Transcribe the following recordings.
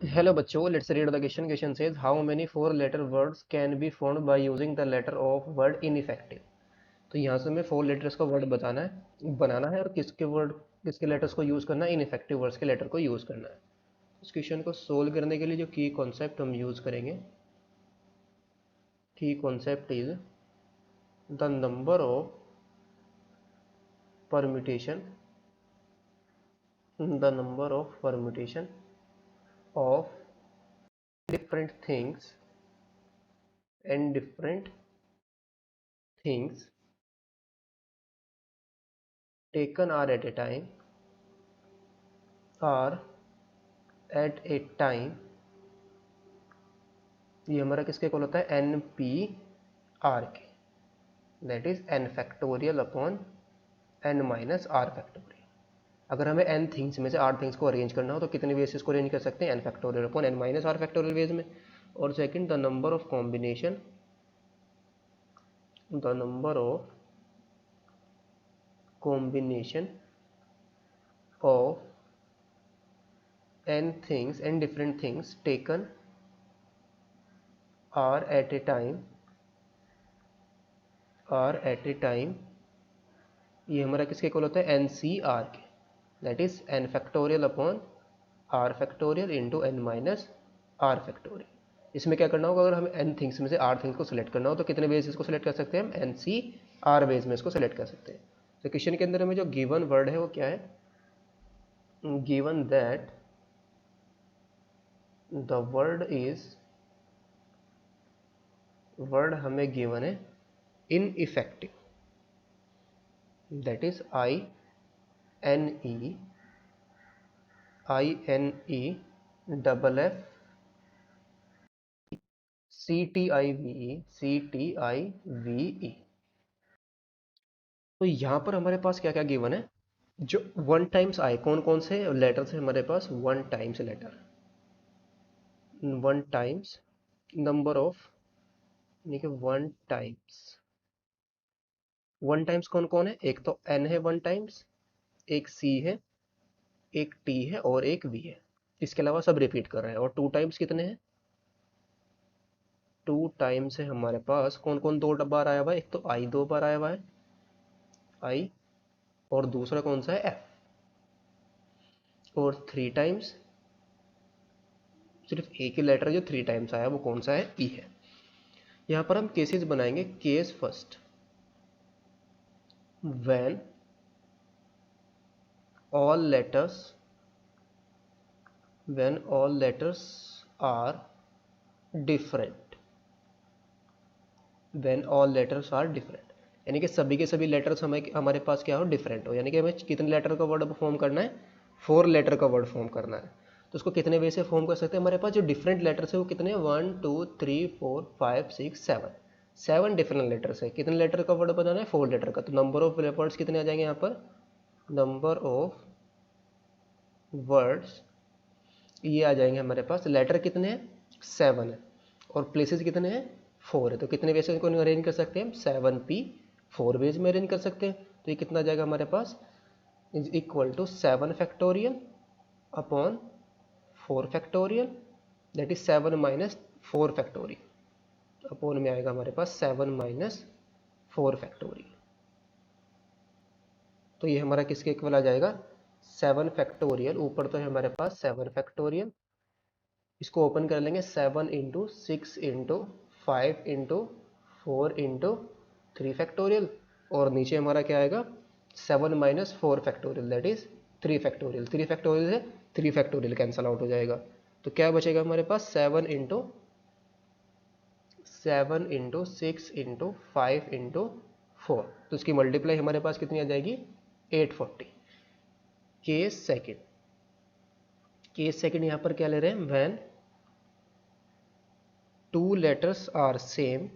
Hello बच्चों, let's read the question. Question says how many four letter words can be formed by using the letter of word ineffective. तो यहाँ से हमें four letters का word बनाना है और किसके लेटर्स को यूज़ करना है, इनफेक्टिव वर्ड्स के लेटर को यूज़ करना है। इस क्वेश्चन को सोल्व करने के लिए जो की कॉन्सेप्ट हम यूज़ करेंगे, की concept is the number of permutation the number of permutation of different things and different things taken are at a time are at a time। ये हमारा किसके इक्वल होता है, एन पी आर के, that is N factorial upon N minus R factorial. अगर हमें N things में से आर थिंग्स को अरेंज करना हो तो कितने वेज इसको अरेंज कर सकते हैं, N factorial upon N minus R factorial ways में। और second, the number of combination of N things and different things taken R at a time, ये हमारा किसके इक्वल होता है, एन सी आर के, that is N factorial upon R factorial into N minus R factorial. इसमें क्या करना होगा, अगर हमें एन थिंग्स में से आर थिंग्स को सिलेक्ट करना हो तो कितने वेज इसको सिलेक्ट कर सकते हैं, हम एन सी आर वेज में इसको सिलेक्ट कर सकते हैं। तो क्वेश्चन के अंदर हमें जो गिवन वर्ड है वो क्या है, गिवन दैट द वर्ड हमें गिवन है ineffective, that is I double F C T I V E. तो यहाँ पर हमारे पास क्या क्या गिवन है, जो वन टाइम्स आए, कौन कौन से लेटर है हमारे पास, one times letter, one times number of, यानी कि वन टाइम्स कौन कौन है, एक तो एन है वन टाइम्स, एक सी है, एक टी है और एक वी है। इसके अलावा सब रिपीट कर रहे हैं। और टू टाइम्स कितने हैं, टू टाइम्स है हमारे पास, कौन कौन दो बार आया हुआ है, एक तो आई दो बार आया हुआ है, आई, और दूसरा कौन सा है, एफ। और थ्री टाइम्स, सिर्फ एक ही लेटर जो थ्री टाइम्स आया वो कौन सा है, ई है। यहाँ पर हम केसेस बनाएंगे। Case first, when all letters are different, when all letters are different, यानी कि सभी के सभी लेटर्स हमारे पास क्या हो, डिफरेंट हो। यानी कि हमें कितने लेटर का वर्ड फॉर्म करना है, फोर लेटर का वर्ड फॉर्म करना है। तो उसको कितने वे से फॉर्म कर सकते हैं, हमारे पास जो डिफरेंट लेटर्स है वो कितने हैं, 1 2 3 4 5 6 7, सेवन डिफरेंट लेटर्स है। कितने लेटर का वर्ड बनाना है, फोर लेटर का। तो नंबर ऑफ वर्ड्स कितने आ जाएंगे यहाँ पर, नंबर ऑफ वर्ड्स ये आ जाएंगे हमारे पास, लेटर कितने हैं, सेवन है, और प्लेसेस कितने हैं, फोर है। तो कितने वेज को अरेंज कर सकते हैं हम, सेवन पी, फोर वेज में अरेंज कर सकते हैं। तो ये कितना आ जाएगा हमारे पास, is equal to seven factorial upon four factorial, that is seven minus four factorial, upon में आएगा हमारे पास सेवन माइनस फोर फैक्टोरियल। तो ये हमारा किसके इक्वल आ जाएगा, सेवन फैक्टोरियल। ऊपर तो है हमारे पास सेवन फैक्टोरियल, इसको ओपन कर लेंगे, seven into six into five into four into three factorial, और नीचे हमारा क्या आएगा, seven minus four factorial, that is three factorial. Three factorial से थ्री फैक्टोरियल कैंसल आउट हो जाएगा। तो क्या बचेगा हमारे पास, seven into six into five into four, तो इसकी मल्टीप्लाई हमारे पास कितनी आ जाएगी, 840। केस सेकेंड यहाँ पर क्या ले रहे हैं, when two letters are same,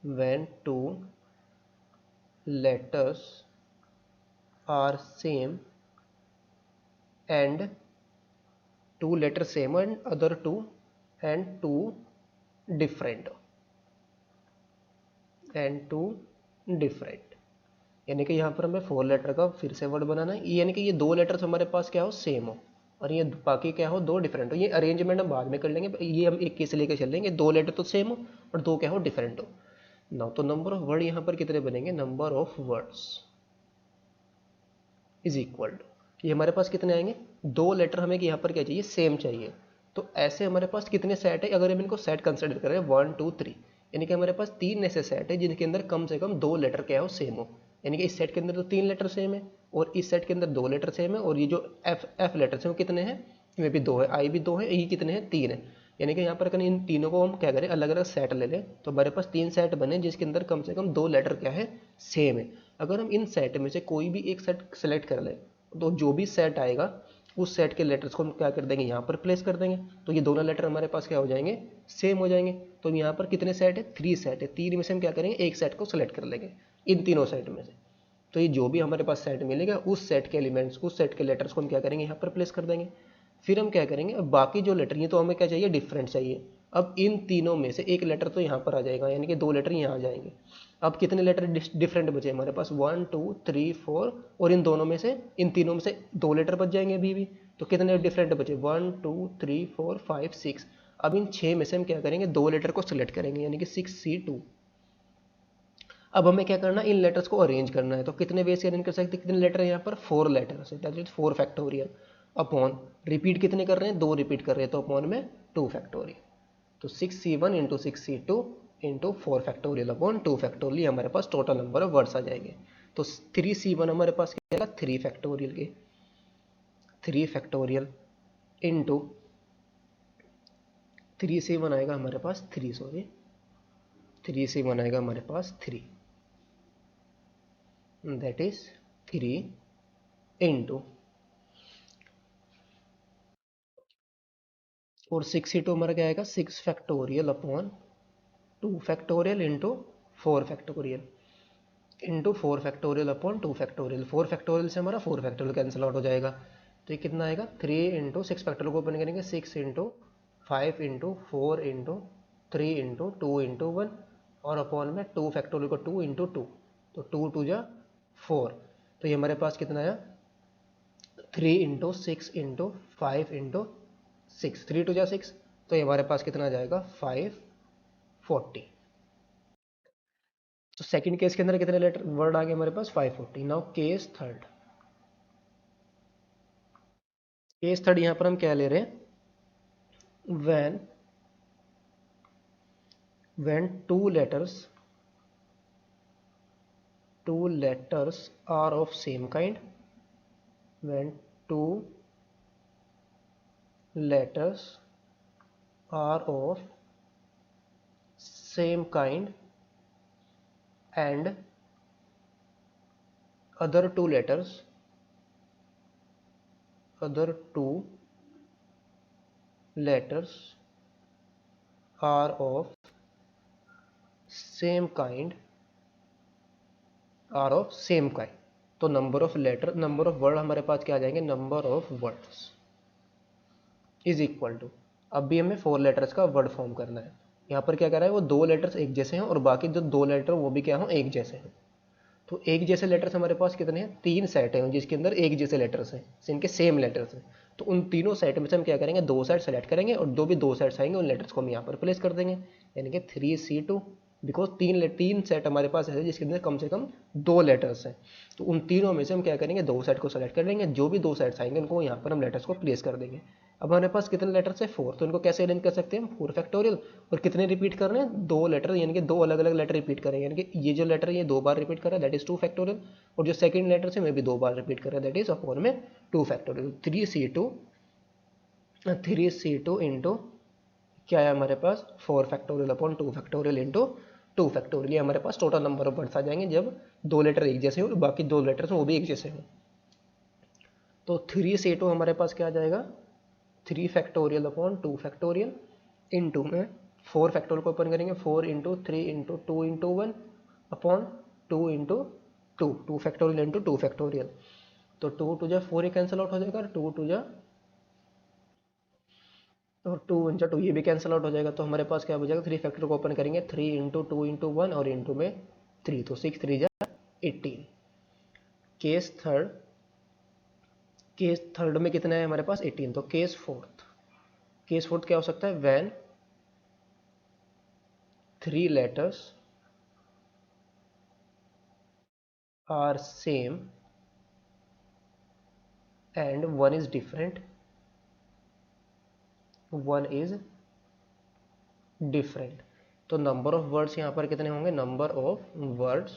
when two letters are same and two letters same and other two and two different यानी कि यहाँ पर हमें फोर लेटर का फिर से वर्ड बनाना है, यानी कि ये दो लेटर्स हमारे पास क्या हो, सेम हो। और ये बाकी क्या हो, दो डिफरेंट हो। ये अरेंजमेंट हम बाद में कर लेंगे, ये हम एक केस लेकर चल लेंगे, दो लेटर तो सेम हो और दो क्या हो, डिफरेंट हो ना। तो नंबर ऑफ वर्ड यहाँ पर कितने बनेंगे, number of words is equal to, ये हमारे पास कितने आएंगे, दो लेटर हमें यहाँ पर क्या चाहिए, सेम चाहिए। तो ऐसे हमारे पास कितने सेट है, अगर हम इनको सेट कंसिडर करें 1 2 3, यानी कि हमारे पास तीन ऐसे सेट है जिनके अंदर कम से कम दो लेटर क्या हो, सेम हो। यानी कि इस सेट के अंदर तो तीन लेटर सेम है और इस सेट के अंदर दो लेटर सेम है, और ये जो एफ लेटर्स हैं वो कितने हैं, ये भी दो है, आई भी दो है, ई कितने हैं, तीन है। यानी कि यहाँ पर अगर इन तीनों को हम क्या करें, अलग अलग सेट ले लें, तो हमारे पास तीन सेट बने जिसके अंदर कम से कम दो लेटर क्या है, सेम है। अगर हम इन सेट में से कोई भी एक सेट सेलेक्ट कर लें, तो जो भी सेट आएगा उस सेट के लेटर्स को हम क्या कर देंगे, यहाँ पर प्लेस कर देंगे, तो ये दोनों लेटर हमारे पास क्या हो जाएंगे, सेम हो जाएंगे। तो यहाँ पर कितने सेट है, थ्री सेट है, तीन में से हम क्या करेंगे, एक सेट को सेलेक्ट कर लेंगे इन तीनों सेट में से। तो ये जो भी हमारे पास सेट मिलेगा उस सेट के एलिमेंट्स, उस सेट के लेटर्स को हम क्या करेंगे, यहाँ पर प्लेस कर देंगे। फिर हम क्या करेंगे, अब बाकी जो लेटर, ये तो हमें क्या चाहिए, डिफरेंट चाहिए। अब इन तीनों में से एक लेटर तो यहाँ पर आ जाएगा, यानी कि दो लेटर यहाँ आ जाएंगे। अब कितने लेटर डिफरेंट बचे हमारे पास, 1 2 3 4, और इन दोनों में से, इन तीनों में से दो लेटर बच जाएंगे अभी भी। तो कितने डिफरेंट बचे, 1 2 3 4 5 6। अब इन 6 में से हम क्या करेंगे, दो लेटर को सिलेक्ट करेंगे, यानी कि 6C2। अब हमें क्या करना है, इन लेटर्स को अरेंज करना है। तो कितने वे से अरेंज कर सकते हैं, कितने लेटर है यहाँ पर, 4 लेटर्स है, that is 4 factorial upon, repeat कितने कर रहे हैं, दो रिपीट कर रहे हैं, तो अपॉन में 2 फैक्टोरियल। तो 6C1 into 6C2 into 4 factorial upon 2 factorial, हमारे पास टोटल नंबर ऑफ वर्ड्स आ जाएंगे। तो 3C1 हमारे पास क्या आएगा, 3 फैक्टोरियल के 3 फैक्टोरियल इंटू 3C1 आएगा हमारे पास 3, सॉरी 3C1 आएगा हमारे पास 3, दैट इज 3 इंटू, और 6C2 हमारा क्या आएगा, 6 factorial upon 2 factorial into 4 factorial into 4 factorial upon 2 factorial. 4 factorial से हमारा 4 फैक्टोरियल कैंसिल आउट हो जाएगा। तो ये कितना आएगा, 3 इंटू 6 फैक्टोरियल को ओपन करेंगे, 6 into 5 into 4 into 3 into 2 into 1, और अपॉन में 2 फैक्टोरियल को 2 इंटू 2, तो 2 2 जा 4। तो ये हमारे पास कितना आया, 3 इंटू 6 इंटू 5 इंटू 6, 3 2 जा 6, तो ये हमारे पास कितना आ जाएगा, 540। तो सेकंड केस के अंदर कितने लेटर वर्ड आ गए हमारे पास, 540। Now case third, case third यहां पर हम क्या ले रहे हैं, when two letters are of same kind, when two letters are of same kind and other two letters are of same kind तो number of letter, number of word हमारे पास क्या आ जाएंगे, number of words is equal to, अब भी हमें 4 letters का वर्ड फॉर्म करना है। यहाँ पर क्या कर रहा है, वो दो लेटर्स एक जैसे हैं और बाकी जो दो लेटर वो भी क्या हो, एक जैसे हैं। तो एक जैसे लेटर्स हमारे पास कितने हैं, तीन सेट हैं जिसके अंदर एक जैसे लेटर्स हैं, जिनके सेम लेटर्स हैं। तो उन तीनों सेट में से हम क्या करेंगे, दो सेट सेलेक्ट करेंगे और जो भी दो सेट्स आएंगे उन लेटर्स को हम यहाँ पर प्लेस कर देंगे, यानी कि 3C2, बिकॉज तीन सेट हमारे पास है जिसके अंदर कम से कम दो लेटर्स हैं। तो उन तीनों में से हम क्या करेंगे, दो सेट को सेलेक्ट कर लेंगे, जो भी दो सेट्स आएंगे उनको यहाँ पर हम लेटर्स को प्लेस कर देंगे। अब हमारे पास कितने लेटर्स है, 4, तो इनको कैसे अरेंज कर सकते हैं हम, 4 फैक्टोरियल, और कितने रिपीट कर रहे हैं, दो लेटर, यानी कि दो अलग अलग लेटर रिपीट करेंगे, यानी कि ये जो लेटर है ये दो बार रिपीट कर रहा है, दैट इज 2 फैक्टोरियल, और जो सेकंड लेटर है मैं भी दो बार रिपीट कर रहा है, दैट इज अपॉन में 2 फैक्टोरियल। 3C2 इंटू क्या है हमारे पास, 4 factorial upon 2 factorial into 2 factorial, ये हमारे पास टोटल नंबर ऑफ वर्ड्स आ जाएंगे जब दो लेटर एक जैसे हो और बाकी दो लेटर्स वो भी एक जैसे हो। तो 3C2 हमारे पास क्या आ जाएगा, 3 फैक्टोरियल अपॉन 2 फैक्टोरियल इंटू में 4 फैक्टोरियल को ओपन करेंगे, 4 into 3 into 2 into 1 upon 2 into 2 factorial into 2 factorial. तो 2 2 जा 4 ही कैंसिल आउट हो जाएगा, 2 2 जा, और 2 इंचा 2 ये भी कैंसिल आउट हो जाएगा। तो हमारे पास क्या हो जाएगा, 3 फैक्टर को ओपन करेंगे, 3 इंटू 2 इंटू 1 और इंटू में 3, तो 6 3 जा 18। केस केस थर्ड में कितना है हमारे पास 18, तो केस फोर्थ क्या हो सकता है, when 3 letters are same and one is different, तो नंबर ऑफ वर्ड्स यहाँ पर कितने होंगे, नंबर ऑफ वर्ड्स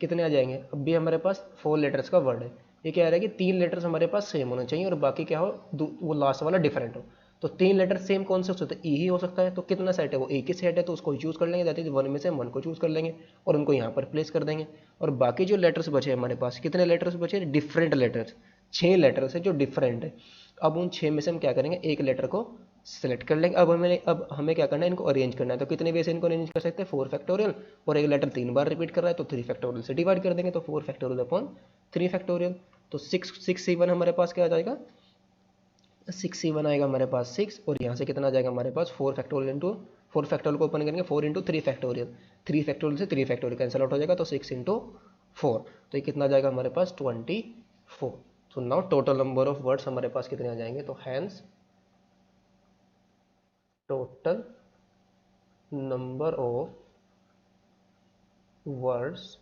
कितने आ जाएंगे, अब भी हमारे पास 4 लेटर्स का वर्ड है, ये क्या रहा है कि 3 लेटर्स हमारे पास सेम होने चाहिए और बाकी क्या हो, वो लास्ट वाला डिफरेंट हो। तो 3 लेटर सेम कौन से हो सकते हैं, ई ही हो सकता है, तो कितना सेट है वो, एक ही सेट है, तो उसको चूज कर लेंगे, दैट इज वन में से हम वन को चूज कर लेंगे और उनको यहाँ पर प्लेस कर देंगे। और बाकी जो लेटर्स बचे हमारे पास, कितने लेटर्स बचे, डिफरेंट लेटर्स, 6 लेटर्स है जो डिफरेंट है। अब उन 6 में से हम क्या करेंगे, एक लेटर को सेलेक्ट कर लेंगे। अब हमें क्या करना है, इनको अरेंज करना है, तो कितने वे से इनको अरेंज कर सकते हैं, 4 फैक्टोरियल, और एक लेटर 3 बार रिपीट कर रहा है तो 3 फैक्टोरियल से डिवाइड कर देंगे, तो 4 फैक्टोरियल अपॉन 3 फैक्टोरियल, तो 6 हमारे पास क्या आ जाएगा, 6 आएगा हमारे पास 6, और यहाँ से कितना आ जाएगा हमारे पास 4 फैक्टोरियल इंटू 4 फैक्टोरियल को ओपन करेंगे 4 इंटू 3 फैक्टोरियल, 3 फैक्टोरियल से 3 फैक्टोरियल कैंसिल आउट हो जाएगा, तो 6 इंटू 4, तो ये कितना आ जाएगा हमारे पास 24। तो now total number of words हमारे पास कितने आ जाएंगे, तो hence total number of words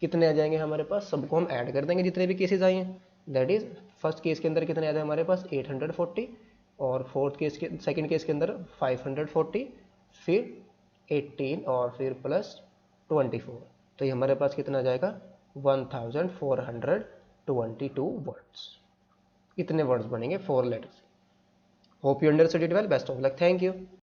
कितने आ जाएंगे हमारे पास, सबको हम ऐड कर देंगे जितने भी केसेस आए हैं, दैट इज फर्स्ट केस के अंदर कितने आ जाए हमारे पास 840, और फोर्थ केस के सेकंड केस के अंदर 540, फिर 18 और फिर प्लस 24, तो ये हमारे पास कितना आ जाएगा 1422 वर्ड्स, इतने वर्ड्स बनेंगे 4 letters. Hope you understood it well, best of luck, thank you.